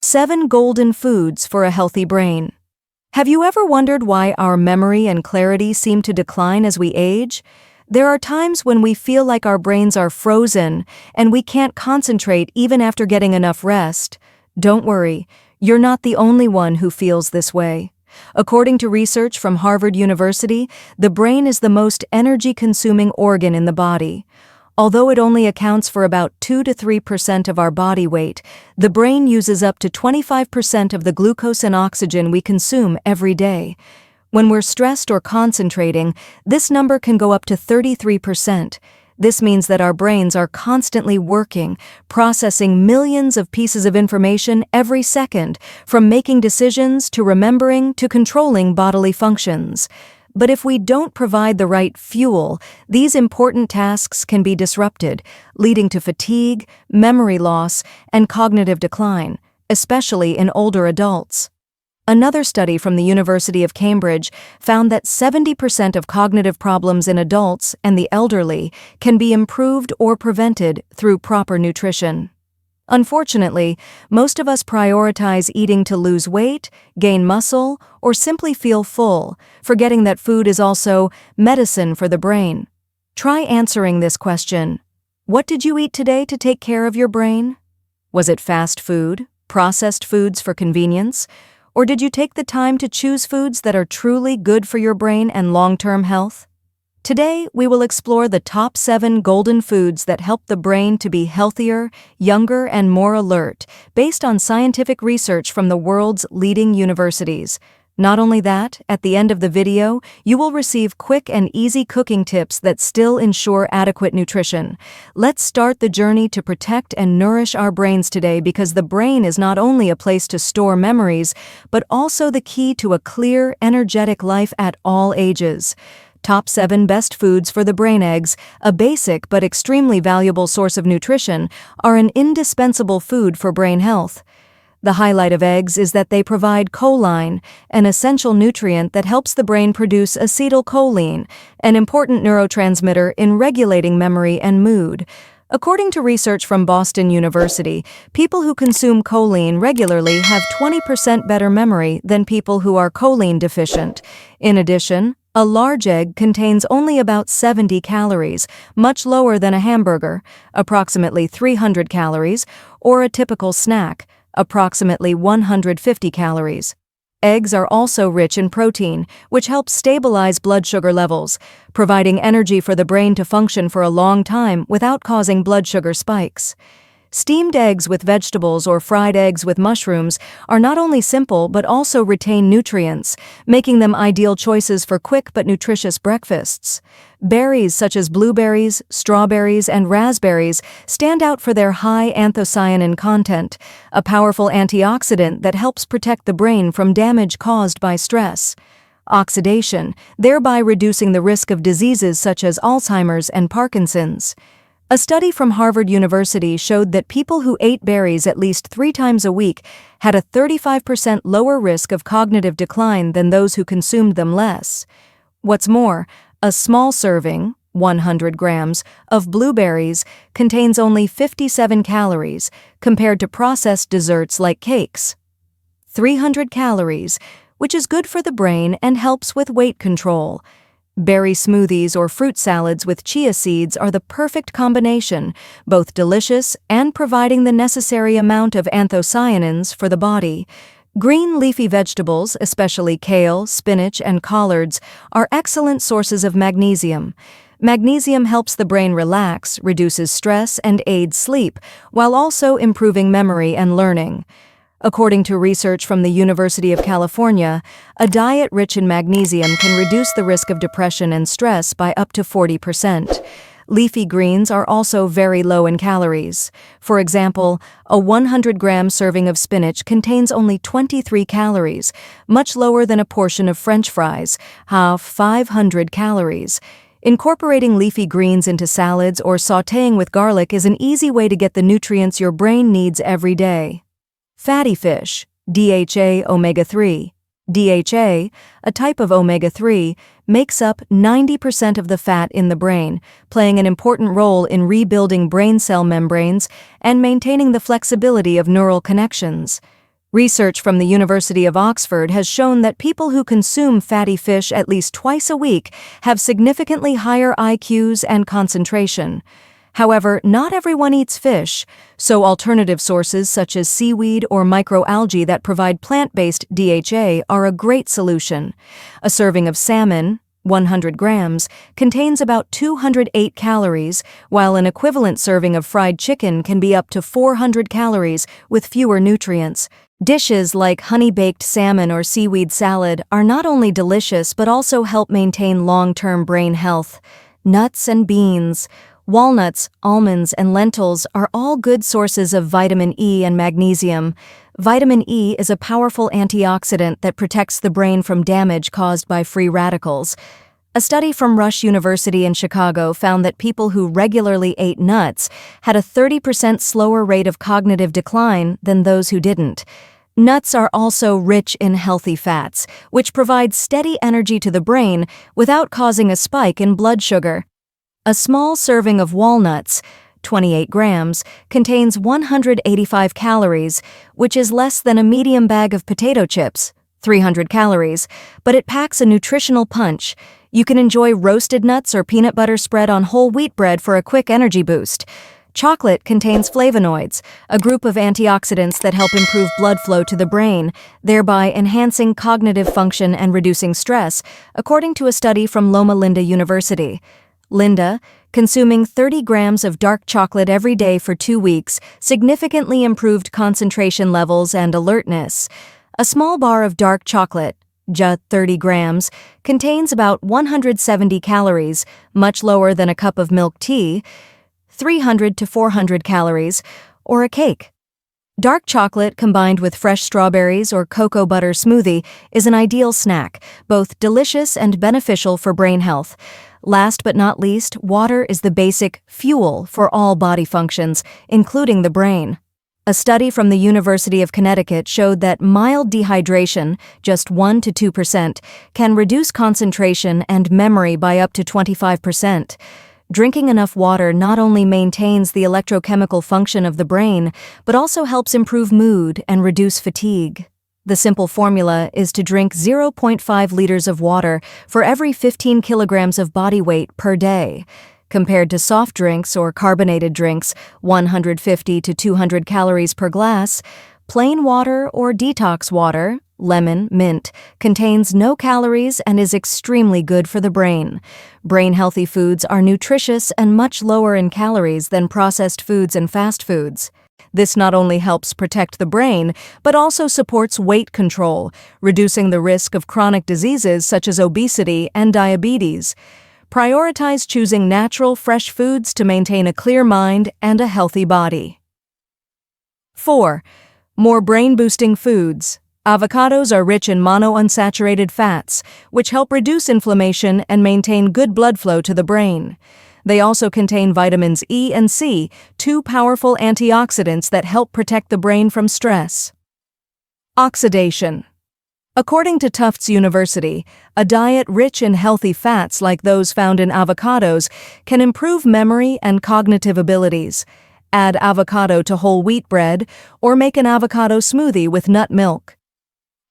7 Golden Foods for a Healthy Brain. Have you ever wondered why our memory and clarity seem to decline as we age? There are times when we feel like our brains are frozen and we can't concentrate even after getting enough rest. Don't worry, you're not the only one who feels this way. According to research from Harvard University, the brain is the most energy-consuming organ in the body. Although it only accounts for about 2 to 3% of our body weight, the brain uses up to 25% of the glucose and oxygen we consume every day. When we're stressed or concentrating, this number can go up to 33%. This means that our brains are constantly working, processing millions of pieces of information every second, from making decisions to remembering to controlling bodily functions. But if we don't provide the right fuel, these important tasks can be disrupted, leading to fatigue, memory loss, and cognitive decline, especially in older adults. Another study from the University of Cambridge found that 70% of cognitive problems in adults and the elderly can be improved or prevented through proper nutrition. Unfortunately, most of us prioritize eating to lose weight, gain muscle, or simply feel full, forgetting that food is also medicine for the brain. Try answering this question. What did you eat today to take care of your brain? Was it fast food, processed foods for convenience, or did you take the time to choose foods that are truly good for your brain and long-term health? Today, we will explore the top 7 golden foods that help the brain to be healthier, younger, and more alert, based on scientific research from the world's leading universities. Not only that, at the end of the video, you will receive quick and easy cooking tips that still ensure adequate nutrition. Let's start the journey to protect and nourish our brains today, because the brain is not only a place to store memories, but also the key to a clear, energetic life at all ages. Top 7 Best Foods for the Brain. Eggs, a basic but extremely valuable source of nutrition, are an indispensable food for brain health. The highlight of eggs is that they provide choline, an essential nutrient that helps the brain produce acetylcholine, an important neurotransmitter in regulating memory and mood. According to research from Boston University, people who consume choline regularly have 20% better memory than people who are choline deficient. In addition, a large egg contains only about 70 calories, much lower than a hamburger, approximately 300 calories, or a typical snack, approximately 150 calories. Eggs are also rich in protein, which helps stabilize blood sugar levels, providing energy for the brain to function for a long time without causing blood sugar spikes. Steamed eggs with vegetables or fried eggs with mushrooms are not only simple but also retain nutrients, making them ideal choices for quick but nutritious breakfasts. Berries such as blueberries, strawberries, and raspberries stand out for their high anthocyanin content, a powerful antioxidant that helps protect the brain from damage caused by stress, oxidation, thereby reducing the risk of diseases such as Alzheimer's and Parkinson's. A study from Harvard University showed that people who ate berries at least 3 times a week had a 35% lower risk of cognitive decline than those who consumed them less. What's more, a small serving, 100 grams, of blueberries contains only 57 calories, compared to processed desserts like cakes. 300 calories, which is good for the brain and helps with weight control. Berry smoothies or fruit salads with chia seeds are the perfect combination, both delicious and providing the necessary amount of anthocyanins for the body. Green leafy vegetables, especially kale, spinach, and collards, are excellent sources of magnesium. Magnesium helps the brain relax, reduces stress, and aids sleep, while also improving memory and learning. According to research from the University of California, a diet rich in magnesium can reduce the risk of depression and stress by up to 40%. Leafy greens are also very low in calories. For example, a 100-gram serving of spinach contains only 23 calories, much lower than a portion of French fries, have 500 calories. Incorporating leafy greens into salads or sautéing with garlic is an easy way to get the nutrients your brain needs every day. Fatty fish, DHA omega-3. DHA, a type of omega-3, makes up 90% of the fat in the brain, playing an important role in rebuilding brain cell membranes and maintaining the flexibility of neural connections. Research from the University of Oxford has shown that people who consume fatty fish at least twice a week have significantly higher IQs and concentration. However, not everyone eats fish, so alternative sources such as seaweed or microalgae that provide plant-based DHA are a great solution. A serving of salmon, 100 grams, contains about 208 calories, while an equivalent serving of fried chicken can be up to 400 calories with fewer nutrients. Dishes like honey-baked salmon or seaweed salad are not only delicious but also help maintain long-term brain health. Nuts and beans, walnuts, almonds, and lentils are all good sources of vitamin E and magnesium. Vitamin E is a powerful antioxidant that protects the brain from damage caused by free radicals. A study from Rush University in Chicago found that people who regularly ate nuts had a 30% slower rate of cognitive decline than those who didn't. Nuts are also rich in healthy fats, which provide steady energy to the brain without causing a spike in blood sugar. A small serving of walnuts, 28 grams, contains 185 calories, which is less than a medium bag of potato chips, 300 calories, but it packs a nutritional punch. You can enjoy roasted nuts or peanut butter spread on whole wheat bread for a quick energy boost. Chocolate contains flavonoids, a group of antioxidants that help improve blood flow to the brain, thereby enhancing cognitive function and reducing stress, according to a study from Loma Linda University. Linda, consuming 30 grams of dark chocolate every day for 2 weeks, significantly improved concentration levels and alertness. A small bar of dark chocolate, 30 grams, contains about 170 calories, much lower than a cup of milk tea, 300 to 400 calories, or a cake. Dark chocolate combined with fresh strawberries or cocoa butter smoothie is an ideal snack, both delicious and beneficial for brain health. Last but not least, water is the basic fuel for all body functions, including the brain. A study from the University of Connecticut showed that mild dehydration, just 1 to 2%, can reduce concentration and memory by up to 25%. Drinking enough water not only maintains the electrochemical function of the brain, but also helps improve mood and reduce fatigue. The simple formula is to drink 0.5 liters of water for every 15 kilograms of body weight per day. Compared to soft drinks or carbonated drinks, 150 to 200 calories per glass, plain water or detox water, lemon, mint, contains no calories and is extremely good for the brain. Brain-healthy foods are nutritious and much lower in calories than processed foods and fast foods. This not only helps protect the brain, but also supports weight control, reducing the risk of chronic diseases such as obesity and diabetes. Prioritize choosing natural, fresh foods to maintain a clear mind and a healthy body. 4. More brain-boosting foods. Avocados are rich in monounsaturated fats, which help reduce inflammation and maintain good blood flow to the brain. They also contain vitamins E and C, 2 powerful antioxidants that help protect the brain from stress. Oxidation. According to Tufts University, a diet rich in healthy fats like those found in avocados can improve memory and cognitive abilities. Add avocado to whole wheat bread or make an avocado smoothie with nut milk.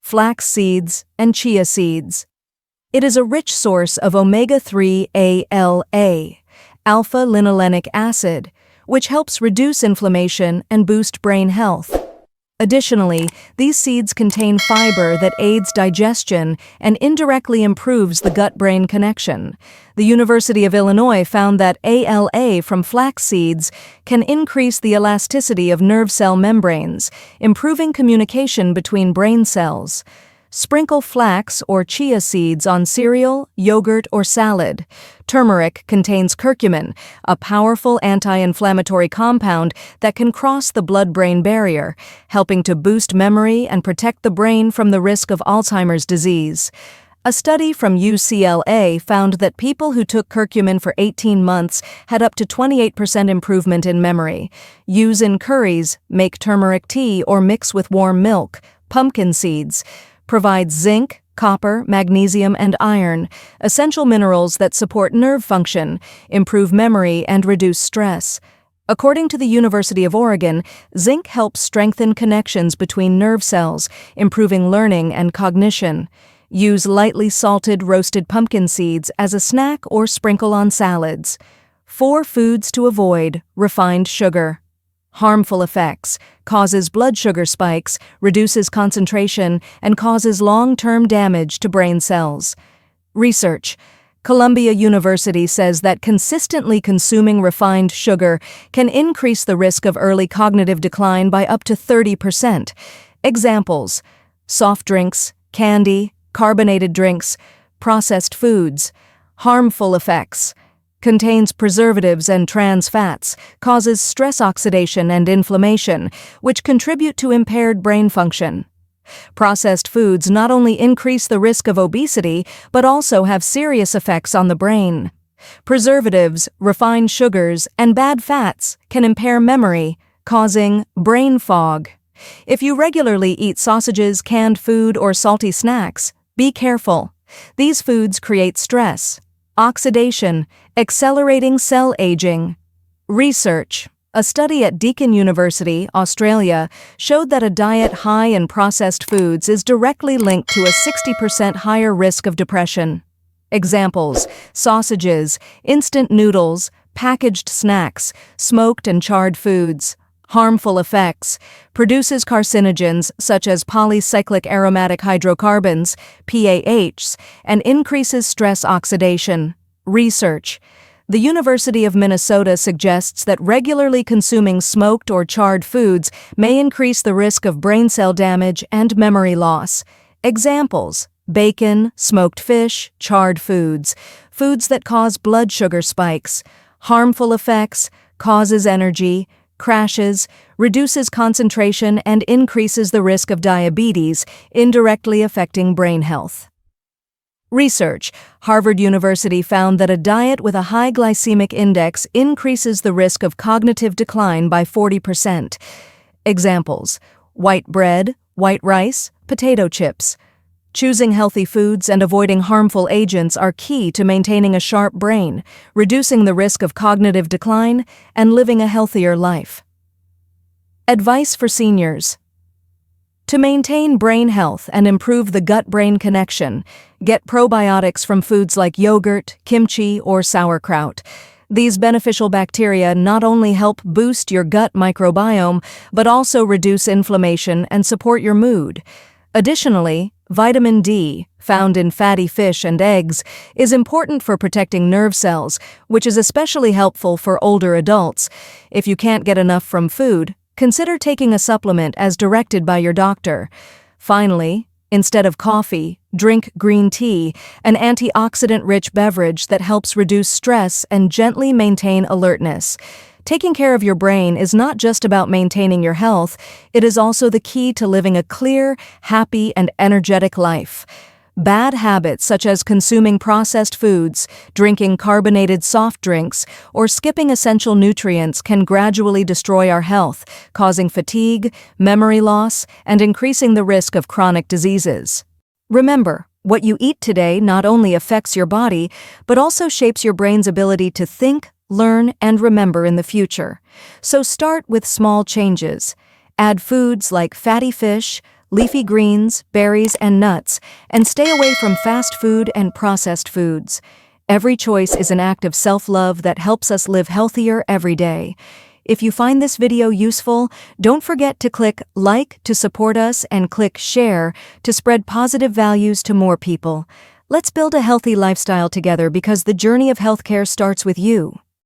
Flax seeds and chia seeds. It is a rich source of omega-3 ALA, alpha-linolenic acid, which helps reduce inflammation and boost brain health. Additionally, these seeds contain fiber that aids digestion and indirectly improves the gut-brain connection. The University of Illinois found that ALA from flax seeds can increase the elasticity of nerve cell membranes, improving communication between brain cells. Sprinkle flax or chia seeds on cereal, yogurt, or salad. Turmeric contains curcumin, a powerful anti-inflammatory compound that can cross the blood-brain barrier, helping to boost memory and protect the brain from the risk of Alzheimer's disease. A study from UCLA found that people who took curcumin for 18 months had up to 28% improvement in memory. Use in curries, make turmeric tea, or mix with warm milk. Pumpkin seeds provides zinc, copper, magnesium, and iron, essential minerals that support nerve function, improve memory, and reduce stress. According to the University of Oregon, zinc helps strengthen connections between nerve cells, improving learning and cognition. Use lightly salted roasted pumpkin seeds as a snack or sprinkle on salads. 4 foods to avoid: refined sugar. Harmful effects: causes blood sugar spikes, reduces concentration, and causes long-term damage to brain cells. Research: Columbia University says that consistently consuming refined sugar can increase the risk of early cognitive decline by up to 30%. Examples: soft drinks, candy, carbonated drinks, processed foods. Harmful effects: contains preservatives and trans fats, causes stress oxidation and inflammation, which contribute to impaired brain function. Processed foods not only increase the risk of obesity, but also have serious effects on the brain. Preservatives, refined sugars, and bad fats can impair memory, causing brain fog. If you regularly eat sausages, canned food, or salty snacks, be careful. These foods create stress, oxidation, accelerating cell aging. Research: a study at Deakin University, Australia, showed that a diet high in processed foods is directly linked to a 60% higher risk of depression. Examples: sausages, instant noodles, packaged snacks, smoked and charred foods. Harmful effects: produces carcinogens such as polycyclic aromatic hydrocarbons, PAHs, and increases stress oxidation. Research: the University of Minnesota suggests that regularly consuming smoked or charred foods may increase the risk of brain cell damage and memory loss. Examples: bacon, smoked fish, charred foods, foods that cause blood sugar spikes. Harmful effects: causes energy, crashes, reduces concentration, and increases the risk of diabetes, indirectly affecting brain health. Research: Harvard University found that a diet with a high glycemic index increases the risk of cognitive decline by 40%. Examples: white bread, white rice, potato chips. Choosing healthy foods and avoiding harmful agents are key to maintaining a sharp brain, reducing the risk of cognitive decline, and living a healthier life. Advice for seniors: to maintain brain health and improve the gut-brain connection, get probiotics from foods like yogurt, kimchi, or sauerkraut. These beneficial bacteria not only help boost your gut microbiome, but also reduce inflammation and support your mood. Additionally, vitamin D, found in fatty fish and eggs, is important for protecting nerve cells, which is especially helpful for older adults. If you can't get enough from food, consider taking a supplement as directed by your doctor. Finally, instead of coffee, drink green tea, an antioxidant-rich beverage that helps reduce stress and gently maintain alertness. Taking care of your brain is not just about maintaining your health, it is also the key to living a clear, happy, and energetic life. Bad habits such as consuming processed foods, drinking carbonated soft drinks, or skipping essential nutrients can gradually destroy our health, causing fatigue, memory loss, and increasing the risk of chronic diseases. Remember, what you eat today not only affects your body, but also shapes your brain's ability to think, learn, and remember in the future. So start with small changes. Add foods like fatty fish, leafy greens, berries, and nuts, and stay away from fast food and processed foods. Every choice is an act of self-love that helps us live healthier every day. If you find this video useful, don't forget to click like to support us and click share to spread positive values to more people. Let's build a healthy lifestyle together because the journey of healthcare starts with you.